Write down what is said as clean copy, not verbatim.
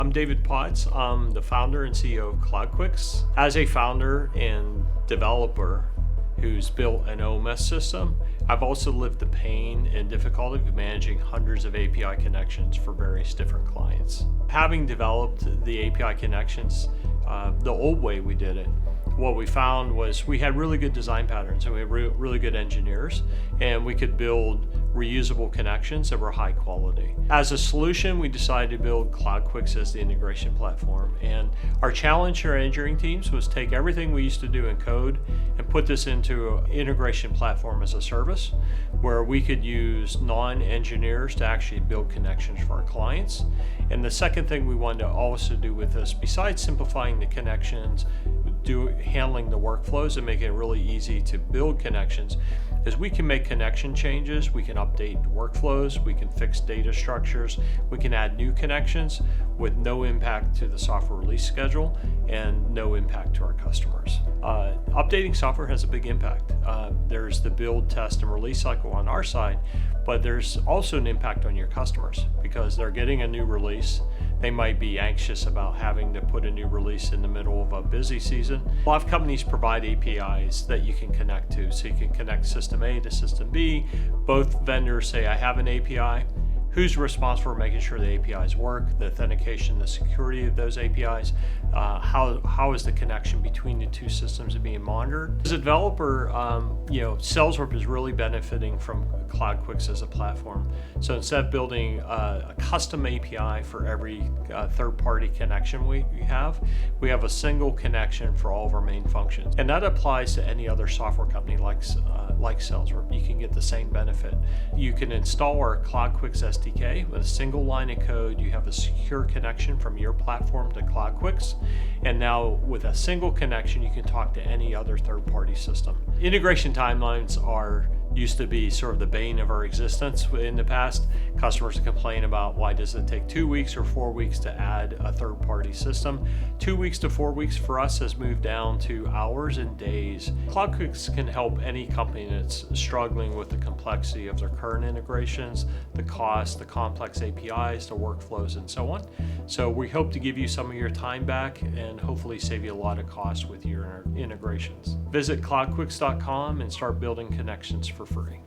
I'm David Potts. I'm the founder and CEO of CloudQix. As a founder and developer who's built an OMS system, I've also lived the pain and difficulty of managing hundreds of API connections for various different clients. Having developed the API connections the old way we did it, what we found was we had really good design patterns and we had really good engineers, and we could build reusable connections that were high quality. As a solution, we decided to build CloudQix as the integration platform, and our challenge to our engineering teams was take everything we used to do in code and put this into an integration platform as a service where we could use non-engineers to actually build connections for our clients. And the second thing we wanted to also do with this, besides simplifying the connections, handling the workflows and making it really easy to build connections, is we can make connection changes, we can update workflows, we can fix data structures, we can add new connections with no impact to the software release schedule and no impact to our customers. Updating software has a big impact. There's the build, test, and release cycle on our side, but there's also an impact on your customers because they're getting a new release. They might be anxious about having to put a new release in the middle of a busy season. A lot of companies provide APIs that you can connect to, so you can connect system A to system B. Both vendors say, I have an API. Who's responsible for making sure the APIs work, the authentication, the security of those APIs? How is the connection between the two systems being monitored? As a developer, sales rep is really benefiting from CloudQix as a platform. So instead of building a custom API for every third-party connection we have a single connection for all of our main functions. And that applies to any other software company like sales rep. You can get the same benefit. You can install our CloudQix SDK with a single line of code. You have a secure connection from your platform to CloudQix. And now with a single connection, you can talk to any other third-party system. Integration timelines used to be sort of the bane of our existence in the past. Customers complain about why does it take 2 weeks or 4 weeks to add a third-party system. 2 weeks to 4 weeks for us has moved down to hours and days. CloudQix can help any company that's struggling with the complexity of their current integrations, the cost, the complex APIs, the workflows, and so on. So we hope to give you some of your time back and hopefully save you a lot of cost with your integrations. Visit cloudquix.com and start building connections for free.